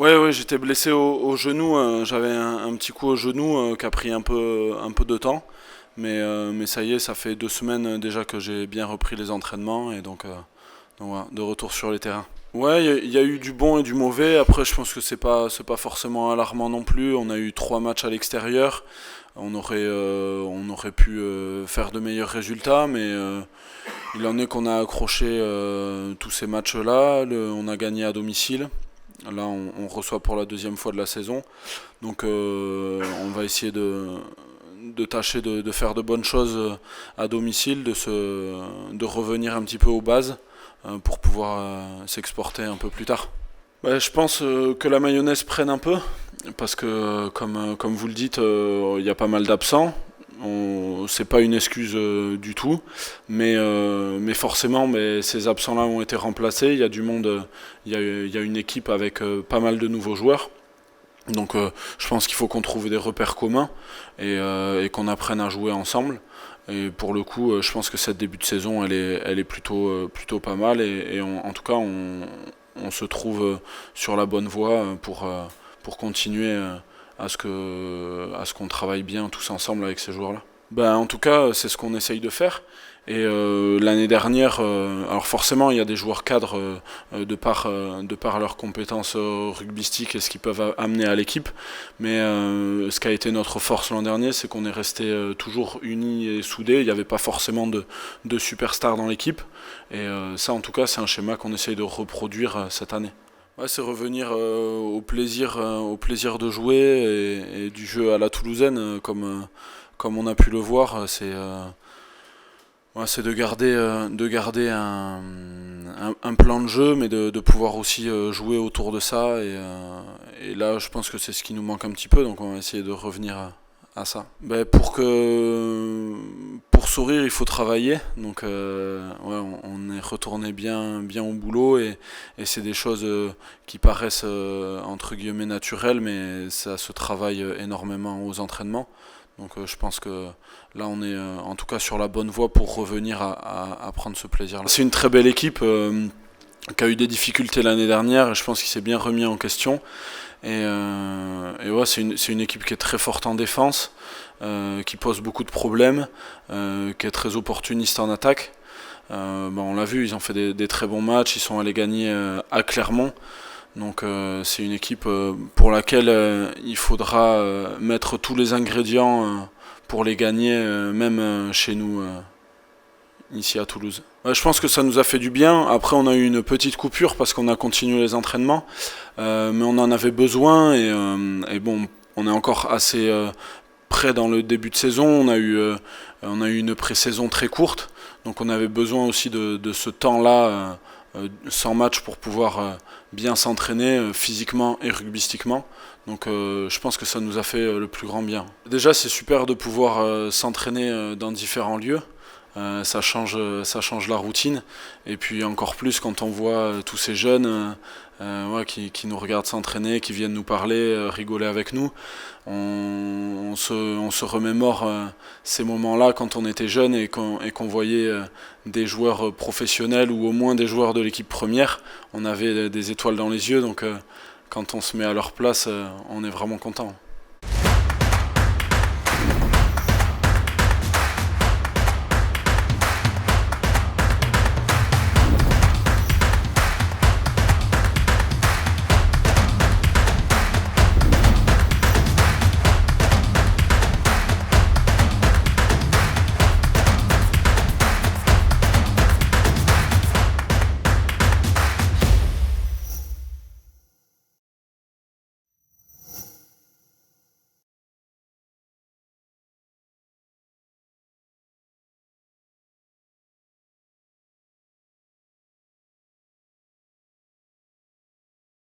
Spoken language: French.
Ouais, j'étais blessé au genou. J'avais un petit coup au genou qui a pris un peu de temps. Mais ça y est, ça fait 2 semaines déjà que j'ai bien repris les entraînements et donc voilà, de retour sur les terrains. Ouais, il y a eu du bon et du mauvais. Après, je pense que c'est pas forcément alarmant non plus. On a eu 3 matchs à l'extérieur. On aurait pu faire de meilleurs résultats, mais il en est qu'on a accroché tous ces matchs-là. On a gagné à domicile. Là, on reçoit pour la deuxième fois de la saison. Donc, on va essayer de tâcher de faire de bonnes choses à domicile, de revenir un petit peu aux bases pour pouvoir s'exporter un peu plus tard. Ouais, je pense que la mayonnaise prenne un peu, parce que comme vous le dites, il y a pas mal d'absents. C'est pas une excuse du tout, mais forcément, ces absents-là ont été remplacés. Il y a du monde, il y a une équipe avec pas mal de nouveaux joueurs. Donc je pense qu'il faut qu'on trouve des repères communs et qu'on apprenne à jouer ensemble. Et pour le coup, je pense que cette début de saison, elle est plutôt pas mal. En tout cas, on se trouve sur la bonne voie pour continuer à ce qu'on travaille bien tous ensemble avec ces joueurs-là. Ben, en tout cas, c'est ce qu'on essaye de faire. Et l'année dernière, alors forcément, il y a des joueurs cadres de par leurs compétences rugbystiques et ce qu'ils peuvent amener à l'équipe. Mais ce qui a été notre force l'an dernier, c'est qu'on est resté toujours unis et soudés. Il n'y avait pas forcément de superstars dans l'équipe. Et ça, en tout cas, c'est un schéma qu'on essaye de reproduire cette année. Ouais, c'est revenir au plaisir de jouer et du jeu à la toulousaine, comme on a pu le voir. C'est de garder un plan de jeu, mais de pouvoir aussi jouer autour de ça. Et là, je pense que c'est ce qui nous manque un petit peu, donc on va essayer de revenir à ça. Ben, pour sourire, il faut travailler. Donc, ouais, on est retourné bien au boulot et c'est des choses qui paraissent entre guillemets naturelles, mais ça se travaille énormément aux entraînements. Donc, je pense que là, on est en tout cas sur la bonne voie pour revenir à prendre ce plaisir-là. C'est une très belle équipe qui a eu des difficultés l'année dernière et je pense qu'il s'est bien remis en question. Et ouais, c'est une équipe qui est très forte en défense, qui pose beaucoup de problèmes, qui est très opportuniste en attaque. On l'a vu, ils ont fait des très bons matchs, ils sont allés gagner à Clermont. Donc c'est une équipe pour laquelle il faudra mettre tous les ingrédients pour les gagner, même chez nous, ici à Toulouse. Ouais, je pense que ça nous a fait du bien. Après, on a eu une petite coupure parce qu'on a continué les entraînements, mais on en avait besoin et bon, on est encore assez près dans le début de saison. On a eu une pré-saison très courte, donc on avait besoin aussi de ce temps-là sans match pour pouvoir bien s'entraîner physiquement et rugbystiquement. Donc je pense que ça nous a fait le plus grand bien. Déjà, c'est super de pouvoir s'entraîner dans différents lieux. Ça change la routine. Et puis encore plus quand on voit tous ces jeunes ouais, qui nous regardent s'entraîner, qui viennent nous parler, rigoler avec nous. On se remémore ces moments-là quand on était jeune et qu'on voyait des joueurs professionnels ou au moins des joueurs de l'équipe première. On avait des étoiles dans les yeux, donc quand on se met à leur place, on est vraiment content.